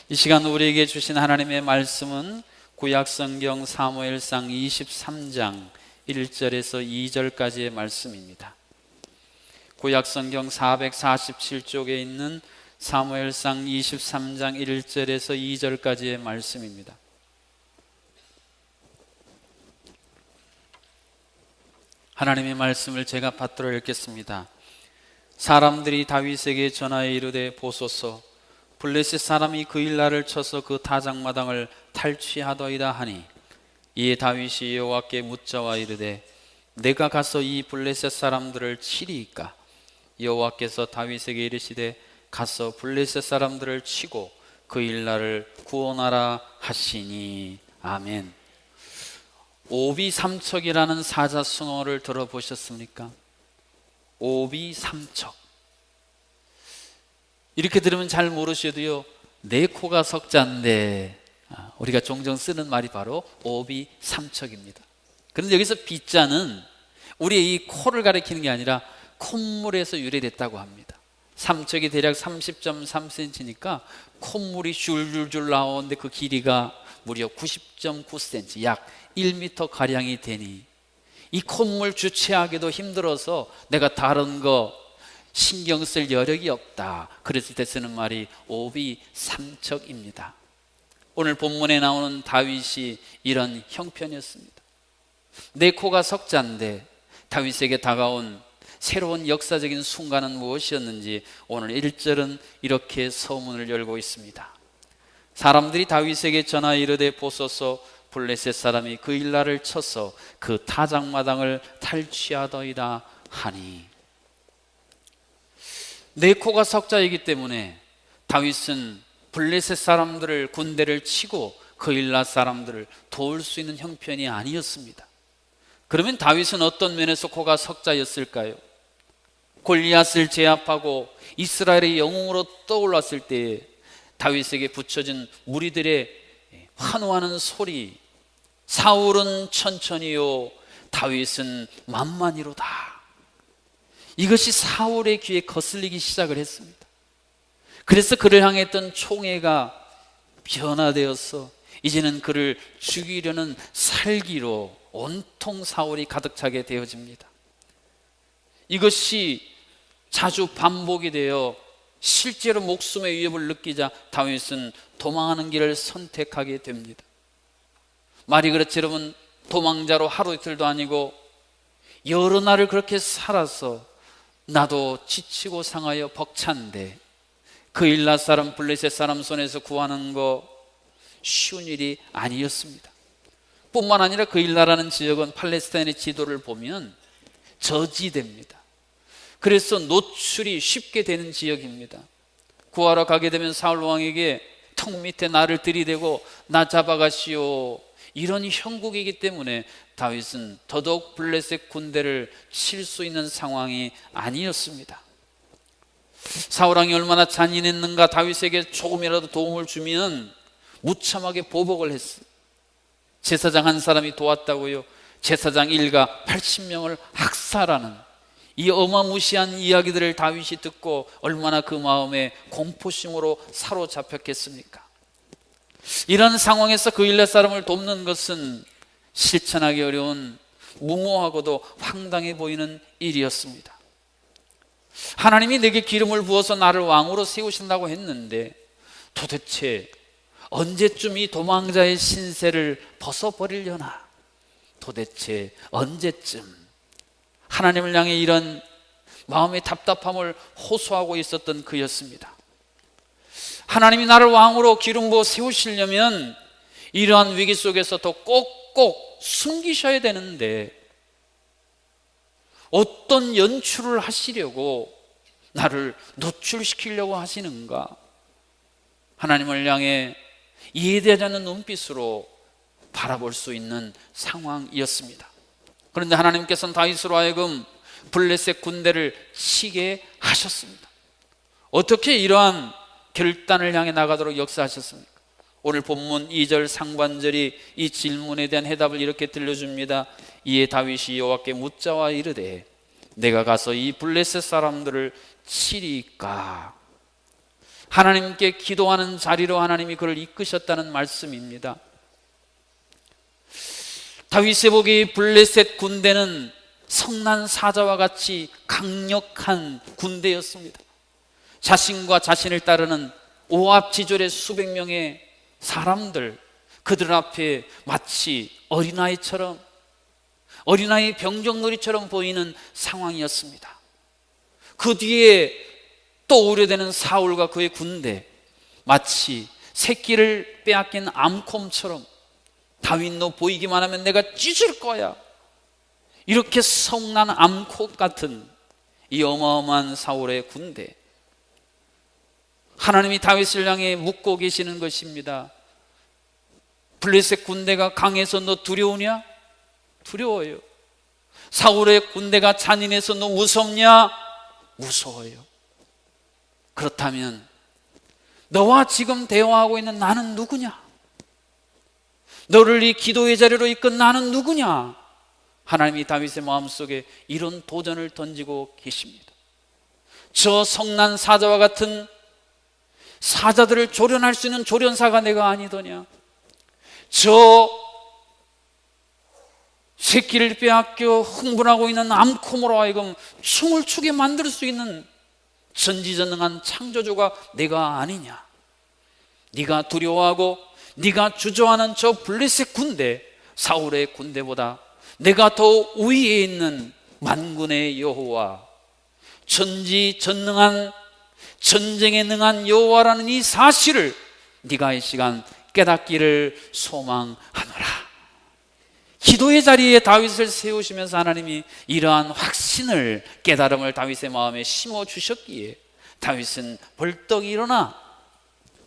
이 시간 우리에게 주신 하나님의 말씀은 구약성경 사무엘상 23장 1절에서 2절까지의 말씀입니다. 구약성경 447쪽에 있는 사무엘상 23장 1절에서 2절까지의 말씀입니다. 하나님의 말씀을 제가 받들어 읽겠습니다. 사람들이 다윗에게 전하여 이르되 보소서, 블레셋 사람이 그 일날을 쳐서 그 타작마당을 탈취하더이다 하니, 이에 다윗이 여호와께 묻자와 이르되 내가 가서 이 블레셋 사람들을 치리이까? 여호와께서 다윗에게 이르시되 가서 블레셋 사람들을 치고 그 일날을 구원하라 하시니. 아멘. 오비삼척이라는 사자성어를 들어보셨습니까? 오비삼척. 이렇게 들으면 잘 모르셔도요, 내 코가 석자인데, 우리가 종종 쓰는 말이 바로 오비삼척입니다. 그런데 여기서 비자는 우리의 이 코를 가리키는 게 아니라 콧물에서 유래됐다고 합니다. 삼척이 대략 30.3cm니까 콧물이 줄줄줄 나오는데 그 길이가 무려 90.9cm, 약 1m 가량이 되니, 이 콧물 주체하기도 힘들어서 내가 다른 거 신경 쓸 여력이 없다, 그랬을 때 쓰는 말이 오비삼척입니다. 오늘 본문에 나오는 다윗이 이런 형편이었습니다. 내 코가 석자인데 다윗에게 다가온 새로운 역사적인 순간은 무엇이었는지 오늘 1절은 이렇게 서문을 열고 있습니다. 사람들이 다윗에게 전하여 이르되 보소서, 블레셋 사람이 그 일날을 쳐서 그 타작마당을 탈취하더이다 하니. 내 코가 석자이기 때문에 다윗은 블레셋 사람들을, 군대를 치고 그 일날 사람들을 도울 수 있는 형편이 아니었습니다. 그러면 다윗은 어떤 면에서 코가 석자였을까요? 골리앗을 제압하고 이스라엘의 영웅으로 떠올랐을 때 다윗에게 붙여진 무리들의 환호하는 소리, 사울은 천천히요 다윗은 만만히로다, 이것이 사울의 귀에 거슬리기 시작을 했습니다. 그래서 그를 향했던 총애가 변화되어서 이제는 그를 죽이려는 살기로 온통 사울이 가득 차게 되어집니다. 이것이 자주 반복이 되어 실제로 목숨의 위협을 느끼자 다윗은 도망하는 길을 선택하게 됩니다. 말이 그렇지 여러분, 도망자로 하루 이틀도 아니고 여러 날을 그렇게 살아서 나도 지치고 상하여 벅찬데 그 일날 사람, 블레셋 사람 손에서 구하는 거 쉬운 일이 아니었습니다. 뿐만 아니라 그 일나라는 지역은 팔레스타인의 지도를 보면 저지대입니다. 그래서 노출이 쉽게 되는 지역입니다. 구하러 가게 되면 사울 왕에게 턱 밑에 나를 들이대고 나 잡아가시오, 이런 형국이기 때문에 다윗은 더더욱 블레셋 군대를 칠 수 있는 상황이 아니었습니다. 사울 왕이 얼마나 잔인했는가, 다윗에게 조금이라도 도움을 주면 무참하게 보복을 했어요. 제사장 한 사람이 도왔다고요, 제사장 일가 80명을 학살하는 이 어마무시한 이야기들을 다윗이 듣고 얼마나 그 마음에 공포심으로 사로잡혔겠습니까? 이런 상황에서 그 일레 사람을 돕는 것은 실천하기 어려운 무모하고도 황당해 보이는 일이었습니다. 하나님이 내게 기름을 부어서 나를 왕으로 세우신다고 했는데 도대체 언제쯤 이 도망자의 신세를 벗어버리려나? 도대체 언제쯤? 하나님을 향해 이런 마음의 답답함을 호소하고 있었던 그였습니다. 하나님이 나를 왕으로 기름 부어 세우시려면 이러한 위기 속에서도 꼭꼭 숨기셔야 되는데 어떤 연출을 하시려고 나를 노출시키려고 하시는가? 하나님을 향해 이해되지 않는 눈빛으로 바라볼 수 있는 상황이었습니다. 그런데 하나님께서는 다윗으로 하여금 블레셋 군대를 치게 하셨습니다. 어떻게 이러한 결단을 향해 나가도록 역사하셨습니까? 오늘 본문 2절 상반절이 이 질문에 대한 해답을 이렇게 들려줍니다. 이에 다윗이 여호와께 묻자와 이르되 내가 가서 이 블레셋 사람들을 치리까? 하나님께 기도하는 자리로 하나님이 그를 이끄셨다는 말씀입니다. 다윗의 보기 블레셋 군대는 성난 사자와 같이 강력한 군대였습니다. 자신과 자신을 따르는 오합지졸의 수백 명의 사람들, 그들 앞에 마치 어린아이 병정놀이처럼 보이는 상황이었습니다. 그 뒤에 또 우려되는 사울과 그의 군대, 마치 새끼를 빼앗긴 암콤처럼 다윗 너 보이기만 하면 내가 찢을 거야, 이렇게 성난 암컷 같은 이 어마어마한 사울의 군대, 하나님이 다윗을 향해 묻고 계시는 것입니다. 블레셋 군대가 강해서 너 두려우냐? 두려워요. 사울의 군대가 잔인해서 너 무섭냐? 무서워요. 그렇다면 너와 지금 대화하고 있는 나는 누구냐? 너를 이 기도의 자리로 이끈 나는 누구냐? 하나님이 다윗의 마음속에 이런 도전을 던지고 계십니다. 저 성난 사자와 같은 사자들을 조련할 수 있는 조련사가 내가 아니더냐? 저 새끼를 빼앗겨 흥분하고 있는 암콤으로 하여금 춤을 추게 만들 수 있는 전지전능한 창조주가 내가 아니냐? 네가 두려워하고 네가 주저하는 저 블레셋 군대, 사울의 군대보다 내가 더 위에 있는 만군의 여호와, 전지전능한 전쟁에 능한 여호와라는 이 사실을 네가 이 시간 깨닫기를 소망하노라. 기도의 자리에 다윗을 세우시면서 하나님이 이러한 확신을, 깨달음을 다윗의 마음에 심어주셨기에 다윗은 벌떡 일어나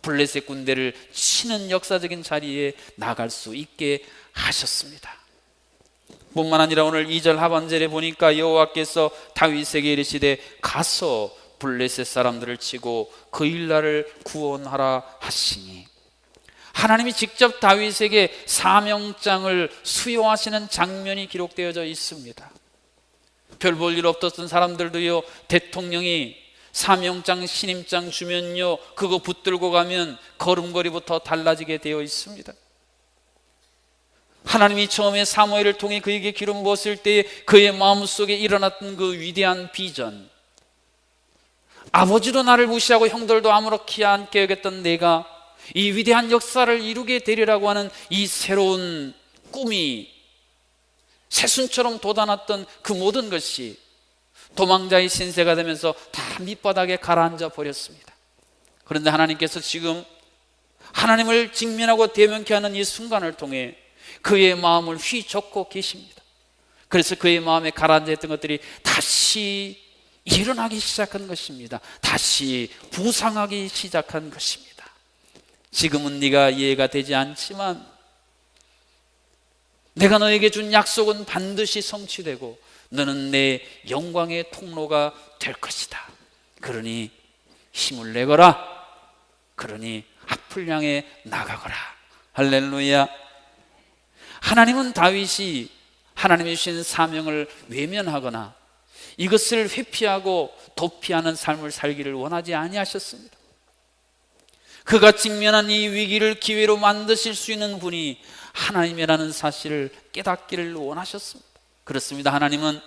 블레셋 군대를 치는 역사적인 자리에 나갈 수 있게 하셨습니다. 뿐만 아니라 오늘 2절 하반절에 보니까 여호와께서 다윗에게 이르시되 가서 블레셋 사람들을 치고 그 일날을 구원하라 하시니, 하나님이 직접 다윗에게 사명장을 수여하시는 장면이 기록되어져 있습니다. 별 볼 일 없었던 사람들도요, 대통령이 사명장, 신임장 주면요, 그거 붙들고 가면 걸음걸이부터 달라지게 되어 있습니다. 하나님이 처음에 사무엘을 통해 그에게 기름 부었을 때 그의 마음속에 일어났던 그 위대한 비전, 아버지도 나를 무시하고 형들도 아무렇지 않게 여겼던 내가 이 위대한 역사를 이루게 되리라고 하는 이 새로운 꿈이 새순처럼 돋아났던 그 모든 것이 도망자의 신세가 되면서 다 밑바닥에 가라앉아 버렸습니다. 그런데 하나님께서 지금 하나님을 직면하고 대면케 하는 이 순간을 통해 그의 마음을 휘젓고 계십니다. 그래서 그의 마음에 가라앉아 있던 것들이 다시 일어나기 시작한 것입니다. 다시 부상하기 시작한 것입니다. 지금은 네가 이해가 되지 않지만 내가 너에게 준 약속은 반드시 성취되고 너는 내 영광의 통로가 될 것이다. 그러니 힘을 내거라. 그러니 앞을 향해 나가거라. 할렐루야. 하나님은 다윗이 하나님이 주신 사명을 외면하거나 이것을 회피하고 도피하는 삶을 살기를 원하지 아니하셨습니다. 그가 직면한 이 위기를 기회로 만드실 수 있는 분이 하나님이라는 사실을 깨닫기를 원하셨습니다. 그렇습니다. 하나님은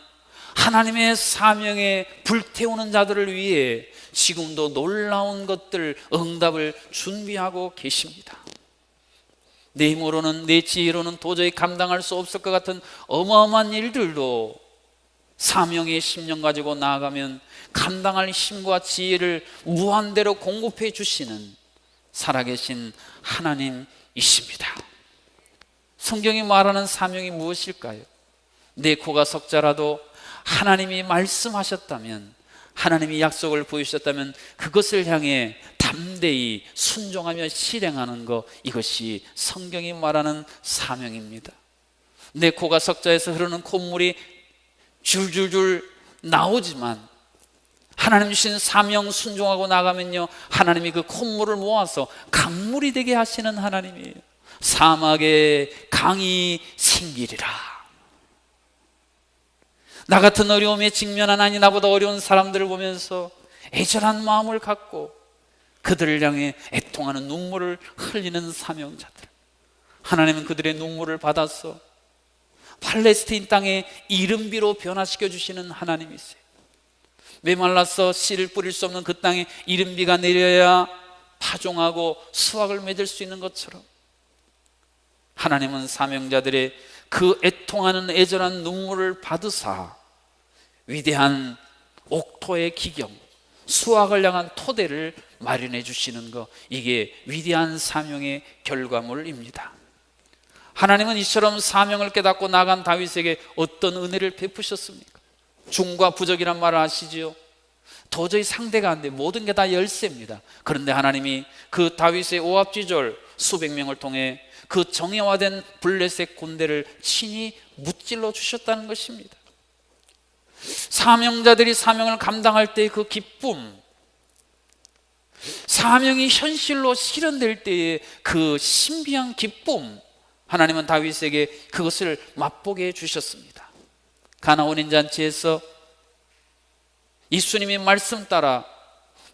하나님의 사명에 불태우는 자들을 위해 지금도 놀라운 것들, 응답을 준비하고 계십니다. 내 힘으로는, 내 지혜로는 도저히 감당할 수 없을 것 같은 어마어마한 일들도 사명의 심령 가지고 나아가면 감당할 힘과 지혜를 무한대로 공급해 주시는 살아계신 하나님이십니다. 성경이 말하는 사명이 무엇일까요? 내 코가 석자라도 하나님이 말씀하셨다면, 하나님이 약속을 보여주셨다면 그것을 향해 담대히 순종하며 실행하는 것, 이것이 성경이 말하는 사명입니다. 내 코가 석자에서 흐르는 콧물이 줄줄줄 나오지만 하나님 주신 사명 순종하고 나가면요, 하나님이 그 콧물을 모아서 강물이 되게 하시는 하나님이에요. 사막에 강이 생기리라. 나 같은 어려움에 직면한, 아니 나보다 어려운 사람들을 보면서 애절한 마음을 갖고 그들을 향해 애통하는 눈물을 흘리는 사명자들, 하나님은 그들의 눈물을 받아서 팔레스틴 땅에 이른비로 변화시켜 주시는 하나님이세요. 메말라서 씨를 뿌릴 수 없는 그 땅에 이른비가 내려야 파종하고 수확을 맺을 수 있는 것처럼, 하나님은 사명자들의 그 애통하는 애절한 눈물을 받으사 위대한 옥토의 기경, 수확을 향한 토대를 마련해 주시는 것, 이게 위대한 사명의 결과물입니다. 하나님은 이처럼 사명을 깨닫고 나간 다윗에게 어떤 은혜를 베푸셨습니까? 중과 부적이란 말을 아시지요? 도저히 상대가 안 돼. 모든 게 다 열세입니다. 그런데 하나님이 그 다윗의 오합지졸 수백 명을 통해 그 정예화된 블레셋 군대를 친히 무찔러 주셨다는 것입니다. 사명자들이 사명을 감당할 때의 그 기쁨, 사명이 현실로 실현될 때의 그 신비한 기쁨, 하나님은 다윗에게 그것을 맛보게 해주셨습니다. 가나 혼인잔치에서 예수님의 말씀 따라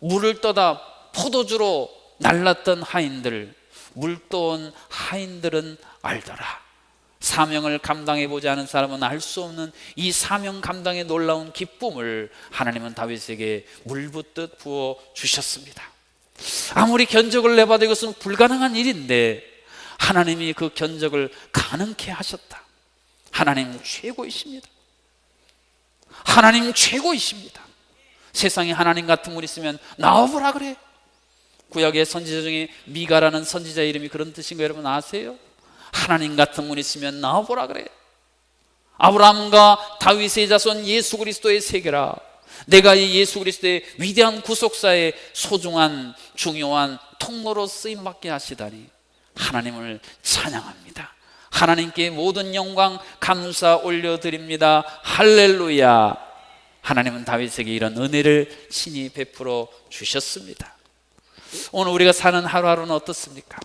물을 떠다 포도주로 날랐던 하인들, 물떠온 하인들은 알더라. 사명을 감당해보지 않은 사람은 알 수 없는 이 사명 감당의 놀라운 기쁨을 하나님은 다윗에게 물붓듯 부어주셨습니다. 아무리 견적을 내봐도 이것은 불가능한 일인데 하나님이 그 견적을 가능케 하셨다. 하나님 최고이십니다. 하나님 최고이십니다. 세상에 하나님 같은 분 있으면 나와보라 그래. 구약의 선지자 중에 미가라는 선지자 이름이 그런 뜻인 거 여러분 아세요? 하나님 같은 분 있으면 나와보라 그래. 아브라함과 다윗의 자손 예수 그리스도의 세계라. 내가 이 예수 그리스도의 위대한 구속사의 소중한 중요한 통로로 쓰임받게 하시다니 하나님을 찬양합니다. 하나님께 모든 영광 감사 올려드립니다. 할렐루야. 하나님은 다윗에게 이런 은혜를 친히 베풀어 주셨습니다. 오늘 우리가 사는 하루하루는 어떻습니까?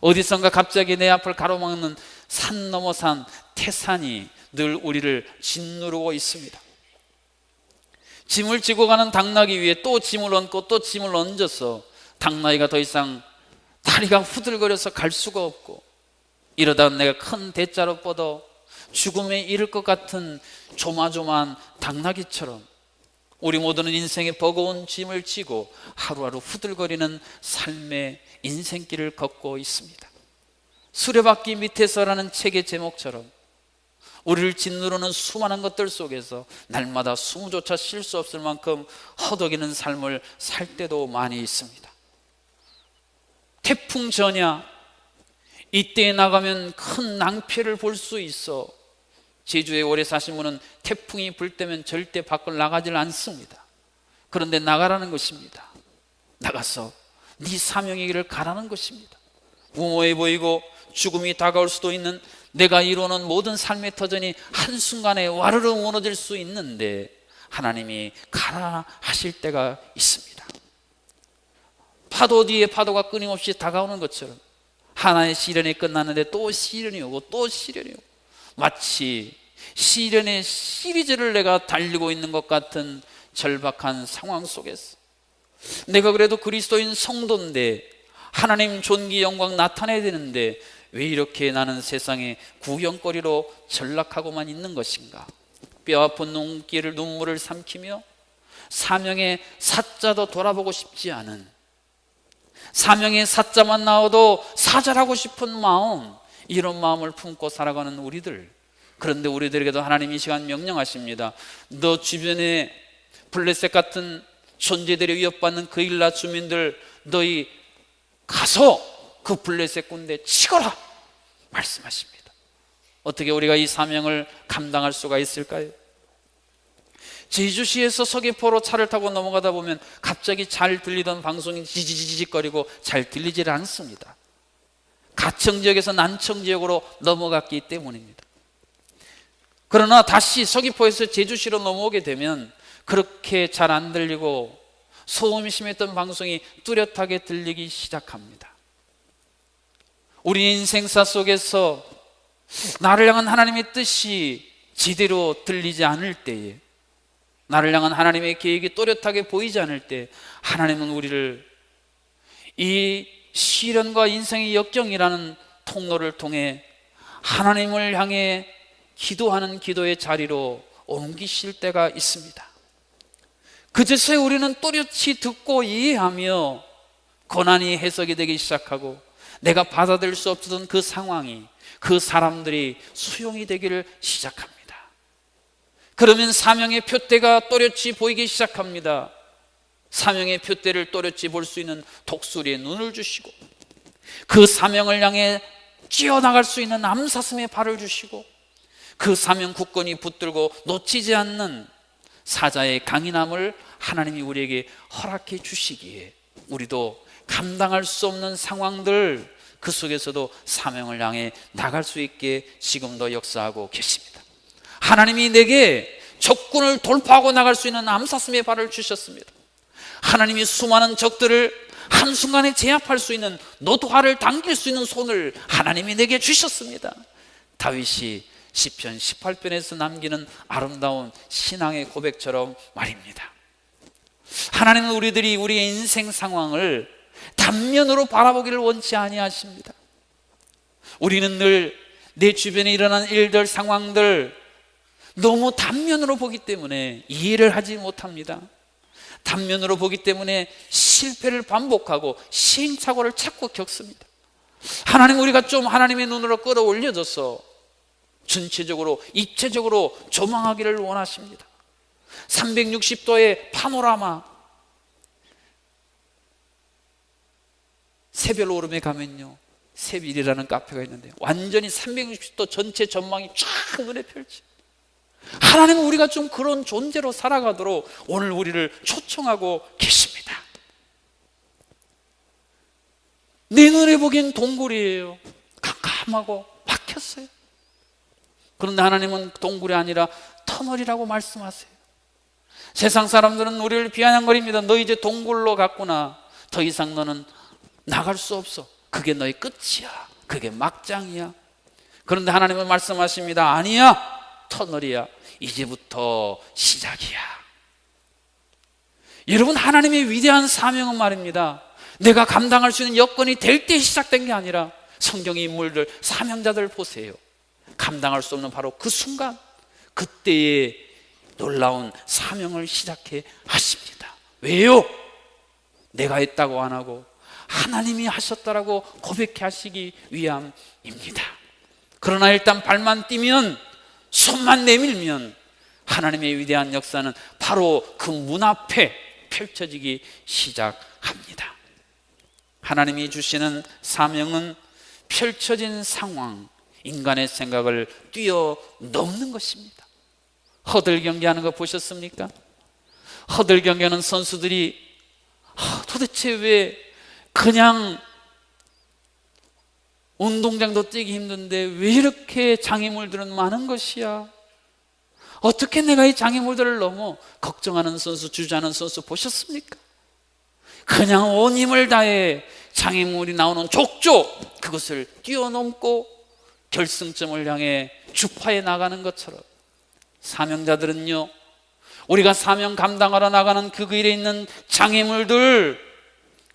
어디선가 갑자기 내 앞을 가로막는 산 넘어 산 태산이 늘 우리를 짓누르고 있습니다. 짐을 지고 가는 당나귀 위에 또 짐을 얹고 또 짐을 얹어서 당나귀가 더 이상 다리가 후들거려서 갈 수가 없고, 이러다 내가 큰 대자로 뻗어 죽음에 이를 것 같은 조마조마한 당나귀처럼 우리 모두는 인생의 버거운 짐을 지고 하루하루 후들거리는 삶의 인생길을 걷고 있습니다. 수레바퀴 밑에서라는 책의 제목처럼 우리를 짓누르는 수많은 것들 속에서 날마다 숨조차 쉴 수 없을 만큼 허덕이는 삶을 살 때도 많이 있습니다. 태풍 전야, 이때에 나가면 큰 낭패를 볼 수 있어 제주에 오래 사신 분은 태풍이 불 때면 절대 밖을 나가질 않습니다. 그런데 나가라는 것입니다. 나가서 네 사명의 길을 가라는 것입니다. 무모해 보이고 죽음이 다가올 수도 있는 내가 이루는 모든 삶의 터전이 한순간에 와르르 무너질 수 있는데 하나님이 가라 하실 때가 있습니다. 파도 뒤에 파도가 끊임없이 다가오는 것처럼 하나의 시련이 끝났는데 또 시련이 오고 또 시련이 오고, 마치 시련의 시리즈를 내가 달리고 있는 것 같은 절박한 상황 속에서 내가 그래도 그리스도인 성도인데 하나님 존귀 영광 나타내야 되는데 왜 이렇게 나는 세상에 구경거리로 전락하고만 있는 것인가? 뼈아픈 눈물을 삼키며 사명의 사자도 돌아보고 싶지 않은, 사명의 사자만 나와도 사절하고 싶은 마음, 이런 마음을 품고 살아가는 우리들. 그런데 우리들에게도 하나님이 이 시간 명령하십니다. 너 주변에 블레셋 같은 존재들이 위협받는 그 일라 주민들 너희 가서 그 블레셋 군대 치거라 말씀하십니다. 어떻게 우리가 이 사명을 감당할 수가 있을까요? 제주시에서 서귀포로 차를 타고 넘어가다 보면 갑자기 잘 들리던 방송이 지지직거리고 잘 들리질 않습니다. 가청지역에서 난청지역으로 넘어갔기 때문입니다. 그러나 다시 서귀포에서 제주시로 넘어오게 되면 그렇게 잘 안 들리고 소음이 심했던 방송이 뚜렷하게 들리기 시작합니다. 우리 인생사 속에서 나를 향한 하나님의 뜻이 제대로 들리지 않을 때에, 나를 향한 하나님의 계획이 또렷하게 보이지 않을 때 하나님은 우리를 이 시련과 인생의 역경이라는 통로를 통해 하나님을 향해 기도하는 기도의 자리로 옮기실 때가 있습니다. 그제서야 우리는 또렷이 듣고 이해하며 고난이 해석이 되기 시작하고 내가 받아들일 수 없었던 그 상황이, 그 사람들이 수용이 되기를 시작합니다. 그러면 사명의 표대가 또렷이 보이기 시작합니다. 사명의 표대를 또렷이 볼 수 있는 독수리의 눈을 주시고 그 사명을 향해 뛰어나갈 수 있는 암사슴의 발을 주시고 그 사명 굳건히 붙들고 놓치지 않는 사자의 강인함을 하나님이 우리에게 허락해 주시기에 우리도 감당할 수 없는 상황들, 그 속에서도 사명을 향해 나갈 수 있게 지금도 역사하고 계십니다. 하나님이 내게 적군을 돌파하고 나갈 수 있는 암사슴의 발을 주셨습니다. 하나님이 수많은 적들을 한순간에 제압할 수 있는 노도화를 당길 수 있는 손을 하나님이 내게 주셨습니다. 다윗이 시편 18편에서 남기는 아름다운 신앙의 고백처럼 말입니다. 하나님은 우리들이 우리의 인생 상황을 단면으로 바라보기를 원치 아니하십니다. 우리는 늘 내 주변에 일어난 일들, 상황들 너무 단면으로 보기 때문에 이해를 하지 못합니다. 단면으로 보기 때문에 실패를 반복하고 시행착오를 자꾸 겪습니다. 하나님, 우리가 좀 하나님의 눈으로 끌어올려져서 전체적으로 입체적으로 조망하기를 원하십니다. 360도의 파노라마, 새별 오름에 가면요, 새빌이라는 카페가 있는데 완전히 360도 전체 전망이 쫙 눈에 펼쳐. 하나님은 우리가 좀 그런 존재로 살아가도록 오늘 우리를 초청하고 계십니다. 내 눈에 보기엔 동굴이에요. 깜깜하고 막혔어요. 그런데 하나님은 동굴이 아니라 터널이라고 말씀하세요. 세상 사람들은 우리를 비아냥거립니다. 너 이제 동굴로 갔구나. 더 이상 너는 나갈 수 없어. 그게 너의 끝이야. 그게 막장이야. 그런데 하나님은 말씀하십니다. 아니야, 터널이야. 이제부터 시작이야. 여러분, 하나님의 위대한 사명은 말입니다, 내가 감당할 수 있는 여건이 될 때 시작된 게 아니라 성경의 인물들, 사명자들 보세요. 감당할 수 없는 바로 그 순간, 그때에 놀라운 사명을 시작해 하십니다. 왜요? 내가 했다고 안 하고 하나님이 하셨다라고 고백해 하시기 위함입니다. 그러나 일단 발만 띄면, 손만 내밀면 하나님의 위대한 역사는 바로 그 문 앞에 펼쳐지기 시작합니다. 하나님이 주시는 사명은 펼쳐진 상황, 인간의 생각을 뛰어넘는 것입니다. 허들 경기하는 거 보셨습니까? 허들 경기하는 선수들이 도대체 왜 그냥 운동장도 뛰기 힘든데 왜 이렇게 장애물들은 많은 것이야? 어떻게 내가 이 장애물들을 넘어? 걱정하는 선수, 주저하는 선수 보셨습니까? 그냥 온 힘을 다해 장애물이 나오는 족족 그것을 뛰어넘고 결승점을 향해 주파해 나가는 것처럼 사명자들은요, 우리가 사명 감당하러 나가는 그 길에 있는 장애물들,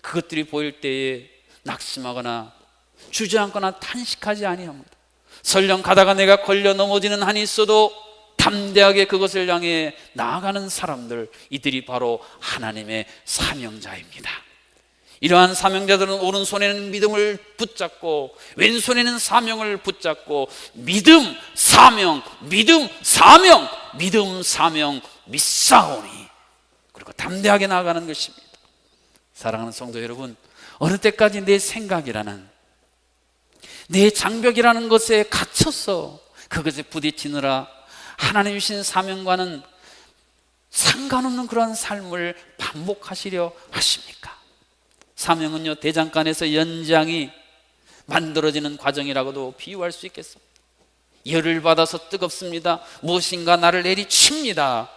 그것들이 보일 때에 낙심하거나 주저앉거나 탄식하지 아니합니다. 설령 가다가 내가 걸려 넘어지는 한이 있어도 담대하게 그것을 향해 나아가는 사람들, 이들이 바로 하나님의 사명자입니다. 이러한 사명자들은 오른손에는 믿음을 붙잡고 왼손에는 사명을 붙잡고 믿음, 사명, 믿음, 사명, 믿음, 사명, 믿사오니, 그리고 담대하게 나아가는 것입니다. 사랑하는 성도 여러분, 어느 때까지 내 생각이라는, 내 장벽이라는 것에 갇혀서 그것에 부딪히느라 하나님 주신 사명과는 상관없는 그런 삶을 반복하시려 하십니까? 사명은요, 대장간에서 연장이 만들어지는 과정이라고도 비유할 수 있겠습니다. 열을 받아서 뜨겁습니다. 무엇인가 나를 내리칩니다.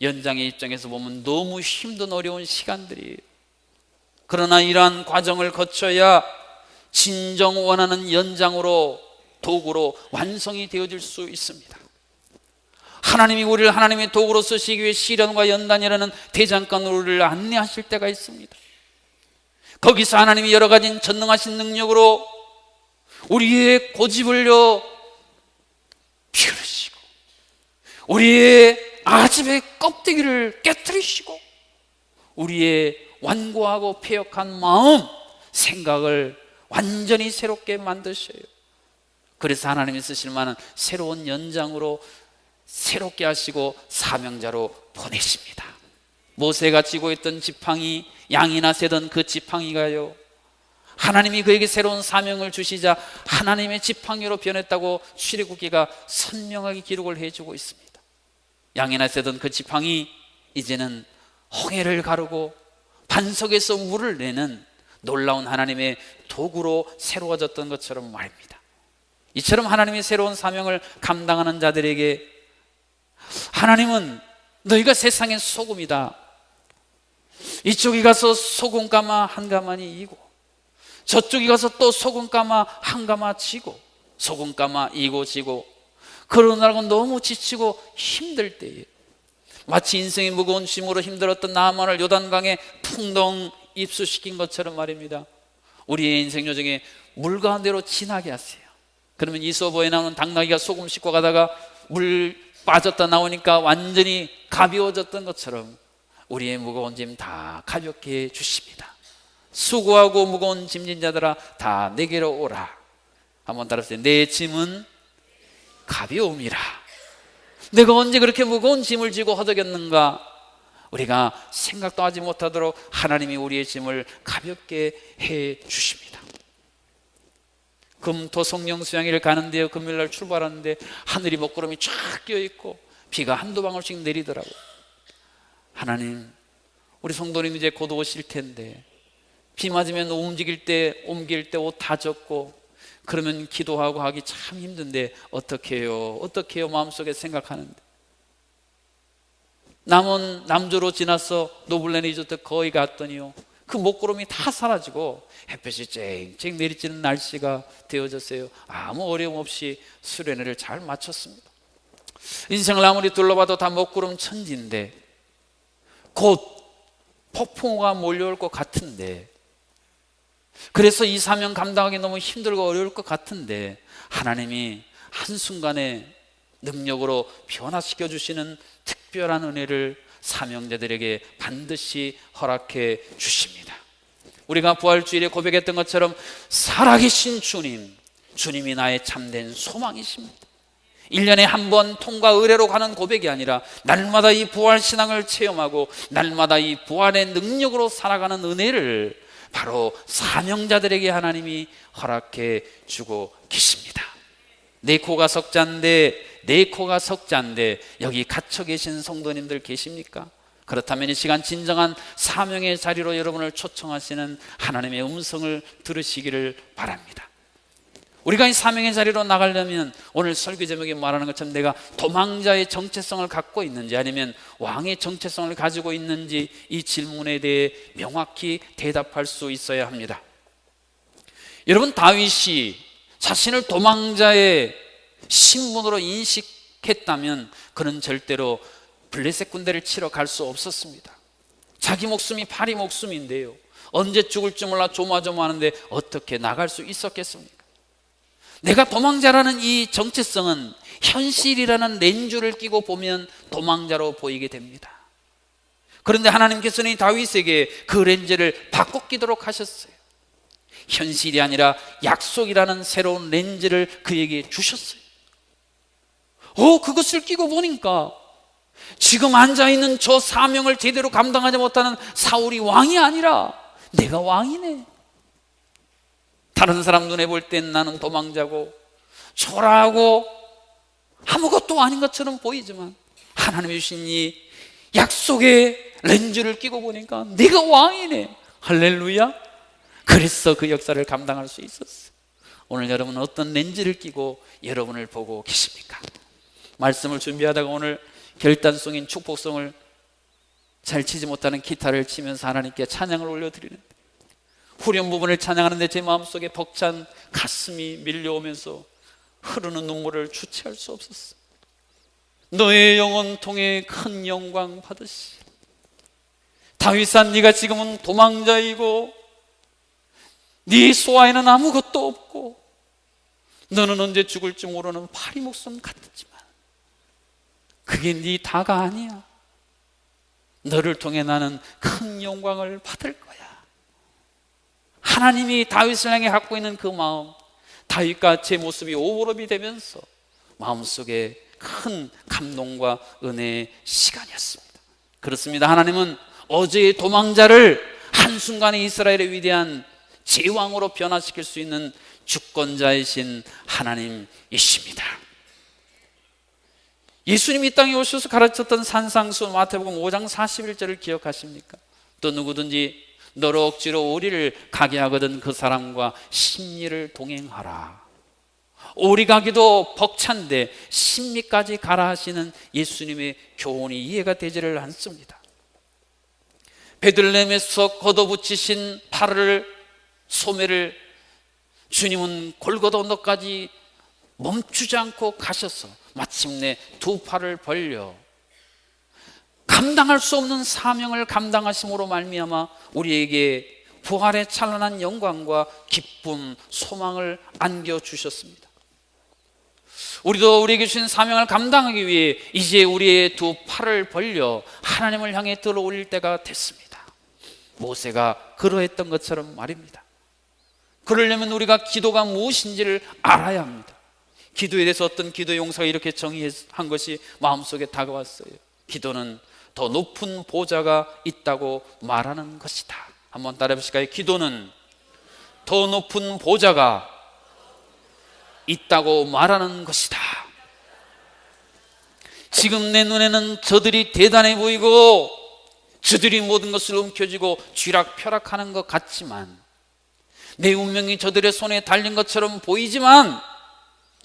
연장의 입장에서 보면 너무 힘든 어려운 시간들이에요. 그러나 이러한 과정을 거쳐야 진정 원하는 연장으로, 도구로 완성이 되어질 수 있습니다. 하나님이 우리를 하나님의 도구로 쓰시기 위해 시련과 연단이라는 대장간으로 우리를 안내하실 때가 있습니다. 거기서 하나님이 여러 가지 전능하신 능력으로 우리의 고집을요 피우시고 우리의 아집의 껍데기를 깨뜨리시고 우리의 완고하고 패역한 마음, 생각을 완전히 새롭게 만드셔요. 그래서 하나님이 쓰실 만한 새로운 연장으로 새롭게 하시고 사명자로 보내십니다. 모세가 쥐고 있던 지팡이, 양이나 새던 그 지팡이가요, 하나님이 그에게 새로운 사명을 주시자 하나님의 지팡이로 변했다고 출애굽기가 선명하게 기록을 해주고 있습니다. 양이나 새던 그 지팡이, 이제는 홍해를 가르고 반석에서 물을 내는 놀라운 하나님의 도구로 새로워졌던 것처럼 말입니다. 이처럼 하나님의 새로운 사명을 감당하는 자들에게 하나님은 너희가 세상의 소금이다, 이쪽에 가서 소금 가마 한 가마니 이고 저쪽에 가서 또 소금 가마 한 가마 지고 소금 가마 이고 지고 그러느라고 너무 지치고 힘들 때에 마치 인생의 무거운 짐으로 힘들었던 나만을 요단강에 풍덩 입수시킨 것처럼 말입니다. 우리의 인생 요정에 물 가운데로 지나게 하세요. 그러면 이소보에 나오는 당나귀가 소금 싣고 가다가 물 빠졌다 나오니까 완전히 가벼워졌던 것처럼 우리의 무거운 짐 다 가볍게 해주십니다. 수고하고 무거운 짐진 자들아 다 내게로 오라. 한번 따라하세요. 내 짐은 가벼움이라. 내가 언제 그렇게 무거운 짐을 지고 허덕였는가? 우리가 생각도 하지 못하도록 하나님이 우리의 짐을 가볍게 해 주십니다. 금토 성령 수양회를 가는데요, 금요일날 출발하는데 하늘이 먹구름이 쫙 끼어있고 비가 한두 방울씩 내리더라고요. 하나님, 우리 성도님 이제 곧 오실 텐데 비 맞으면 옮길 때 옷 다 젖고 그러면 기도하고 하기 참 힘든데 어떻게 해요? 마음속에 생각하는데 남은 남조로 지나서 노블레 리조트 거의 갔더니요, 그 먹구름이 다 사라지고 햇볕이 쨍쨍 내리쬐는 날씨가 되어졌어요. 아무 어려움 없이 수련회를 잘 마쳤습니다. 인생을 아무리 둘러봐도 다 먹구름 천지인데 곧 폭풍우가 몰려올 것 같은데, 그래서 이 사명 감당하기 너무 힘들고 어려울 것 같은데 하나님이 한순간에 능력으로 변화시켜 주시는 특별한 은혜를 사명자들에게 반드시 허락해 주십니다. 우리가 부활주일에 고백했던 것처럼 살아계신 주님이 나의 참된 소망이십니다. 1년에 한 번 통과 의례로 가는 고백이 아니라 날마다 이 부활신앙을 체험하고 날마다 이 부활의 능력으로 살아가는 은혜를 바로 사명자들에게 하나님이 허락해 주고 계십니다. 내 코가 석자인데 여기 갇혀 계신 성도님들 계십니까? 그렇다면 이 시간 진정한 사명의 자리로 여러분을 초청하시는 하나님의 음성을 들으시기를 바랍니다. 우리가 이 사명의 자리로 나가려면 오늘 설교 제목이 말하는 것처럼 내가 도망자의 정체성을 갖고 있는지 아니면 왕의 정체성을 가지고 있는지 이 질문에 대해 명확히 대답할 수 있어야 합니다. 여러분, 다윗이 자신을 도망자의 신분으로 인식했다면 그는 절대로 블레셋 군대를 치러 갈 수 없었습니다. 자기 목숨이 파리 목숨인데요, 언제 죽을지 몰라 조마조마하는데 어떻게 나갈 수 있었겠습니까? 내가 도망자라는 이 정체성은 현실이라는 렌즈를 끼고 보면 도망자로 보이게 됩니다. 그런데 하나님께서는 이 다윗에게 그 렌즈를 바꿔 끼도록 하셨어요. 현실이 아니라 약속이라는 새로운 렌즈를 그에게 주셨어요. 그것을 끼고 보니까 지금 앉아있는 저 사명을 제대로 감당하지 못하는 사울이 왕이 아니라 내가 왕이네. 다른 사람 눈에 볼 땐 나는 도망자고 초라하고 아무것도 아닌 것처럼 보이지만 하나님이 주신 이 약속의 렌즈를 끼고 보니까 네가 왕이네. 할렐루야. 그래서 그 역사를 감당할 수 있었어요. 오늘 여러분은 어떤 렌즈를 끼고 여러분을 보고 계십니까? 말씀을 준비하다가 오늘 결단성인 축복성을 잘 치지 못하는 기타를 치면서 하나님께 찬양을 올려드리는데 후렴 부분을 찬양하는데 제 마음속에 벅찬 가슴이 밀려오면서 흐르는 눈물을 주체할 수 없었어. 너의 영혼 통해 큰 영광 받으시. 다윗아, 네가 지금은 도망자이고 네 소아에는 아무것도 없고 너는 언제 죽을지 모르는 파리 목숨 같았지만 그게 네 다가 아니야. 너를 통해 나는 큰 영광을 받을 거야. 하나님이 다윗을 향해 갖고 있는 그 마음, 다윗과 제 모습이 오버랩이 되면서 마음속에 큰 감동과 은혜의 시간이었습니다. 그렇습니다. 하나님은 어제의 도망자를 한순간에 이스라엘의 위대한 제왕으로 변화시킬 수 있는 주권자이신 하나님이십니다. 예수님이 이 땅에 오셔서 가르쳤던 산상수 마태복음 5장 41절을 기억하십니까? 또 누구든지 너로 억지로 오리를 가게 하거든 그 사람과 십리를 동행하라. 오리 가기도 벅찬데 십리까지 가라 하시는 예수님의 교훈이 이해가 되지를 않습니다. 베들레헴에서 걷어붙이신 팔을 소매를 주님은 골고다 언덕까지 멈추지 않고 가셔서 마침내 두 팔을 벌려 감당할 수 없는 사명을 감당하심으로 말미암아 우리에게 부활의 찬란한 영광과 기쁨, 소망을 안겨주셨습니다. 우리도 우리에게 주신 사명을 감당하기 위해 이제 우리의 두 팔을 벌려 하나님을 향해 들어올릴 때가 됐습니다. 모세가 그러했던 것처럼 말입니다. 그러려면 우리가 기도가 무엇인지를 알아야 합니다. 기도에 대해서 어떤 기도 용사가 이렇게 정의한 것이 마음속에 다가왔어요. 기도는 더 높은 보좌가 있다고 말하는 것이다. 한번 따라해 보실까요? 기도는 더 높은 보좌가 있다고 말하는 것이다. 지금 내 눈에는 저들이 대단해 보이고 저들이 모든 것을 움켜쥐고 쥐락펴락하는 것 같지만 내 운명이 저들의 손에 달린 것처럼 보이지만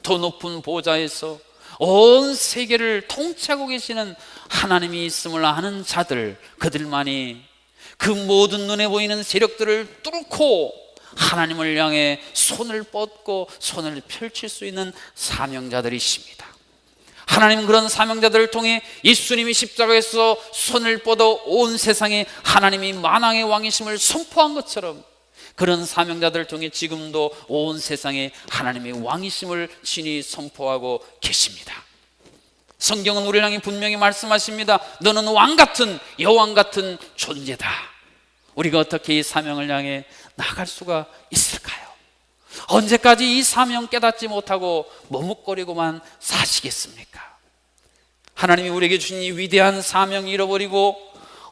더 높은 보좌에서 온 세계를 통치하고 계시는 하나님이 있음을 아는 자들, 그들만이 그 모든 눈에 보이는 세력들을 뚫고 하나님을 향해 손을 뻗고 손을 펼칠 수 있는 사명자들이십니다. 하나님은 그런 사명자들을 통해 예수님이 십자가에서 손을 뻗어 온 세상에 하나님이 만왕의 왕이심을 선포한 것처럼 그런 사명자들을 통해 지금도 온 세상에 하나님의 왕이심을 친히 선포하고 계십니다. 성경은 우리를 향해 분명히 말씀하십니다. 너는 왕같은 여왕 같은 존재다. 우리가 어떻게 이 사명을 향해 나갈 수가 있을까요? 언제까지 이 사명 깨닫지 못하고 머뭇거리고만 사시겠습니까? 하나님이 우리에게 주신 이 위대한 사명 잃어버리고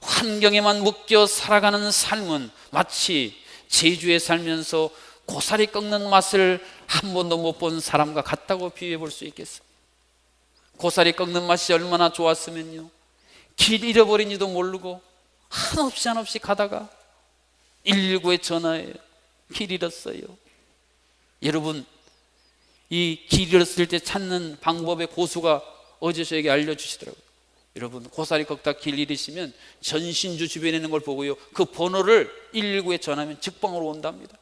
환경에만 묶여 살아가는 삶은 마치 제주에 살면서 고사리 꺾는 맛을 한 번도 못 본 사람과 같다고 비유해 볼 수 있겠습니다. 고사리 꺾는 맛이 얼마나 좋았으면요, 길 잃어버린지도 모르고 한없이 가다가 119에 전화해요. 길 잃었어요. 여러분, 이 길 잃었을 때 찾는 방법의 고수가 어제 저에게 알려주시더라고요. 여러분, 고사리 꺾다 길 잃으시면 전신주 주변에 있는 걸 보고요, 그 번호를 119에 전하면 직방으로 온답니다.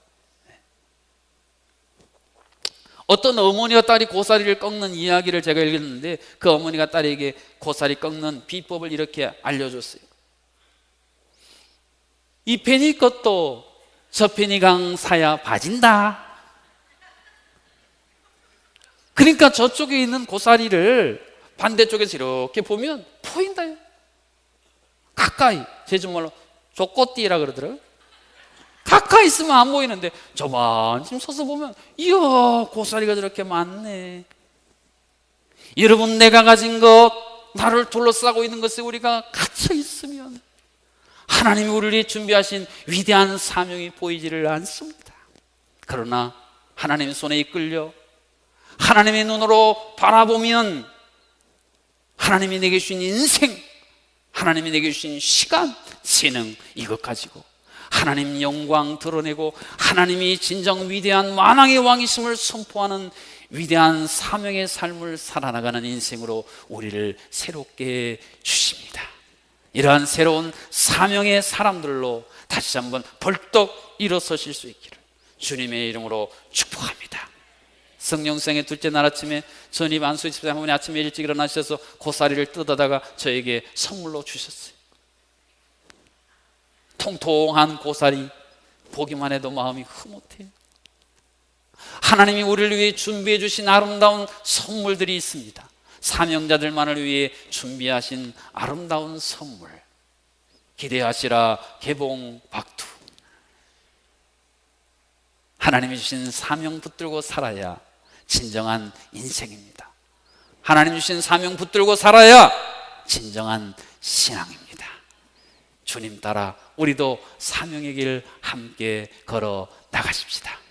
어떤 어머니와 딸이 고사리를 꺾는 이야기를 제가 읽었는데 그 어머니가 딸에게 고사리 꺾는 비법을 이렇게 알려줬어요. 이 pen이 것도 저 pen이강 사야 봐진다. 그러니까 저쪽에 있는 고사리를 반대쪽에서 이렇게 보면 보인다요. 가까이, 제주말로 조꼬띠라 그러더라고요. 가까이 있으면 안 보이는데 저만큼 서서 보면 이야, 고사리가 저렇게 많네. 여러분, 내가 가진 것, 나를 둘러싸고 있는 것에 우리가 갇혀 있으면 하나님이 우리를 위해 준비하신 위대한 사명이 보이지를 않습니다. 그러나 하나님의 손에 이끌려 하나님의 눈으로 바라보면 하나님이 내게 주신 인생, 하나님이 내게 주신 시간, 재능, 이것 가지고 하나님 영광 드러내고 하나님이 진정 위대한 만왕의 왕이심을 선포하는 위대한 사명의 삶을 살아나가는 인생으로 우리를 새롭게 주십니다. 이러한 새로운 사명의 사람들로 다시 한번 벌떡 일어서실 수 있기를 주님의 이름으로 축복합니다. 성령생의 둘째 날 아침에 전입 안수 집사님 어머니 아침에 일찍 일어나셔서 고사리를 뜯어다가 저에게 선물로 주셨어요. 통통한 고사리, 보기만 해도 마음이 흐뭇해요. 하나님이 우리를 위해 준비해 주신 아름다운 선물들이 있습니다. 사명자들만을 위해 준비하신 아름다운 선물. 기대하시라 개봉 박두. 하나님이 주신 사명 붙들고 살아야 진정한 인생입니다. 하나님 주신 사명 붙들고 살아야 진정한 신앙입니다. 주님 따라 우리도 사명의 길 함께 걸어 나가십시다.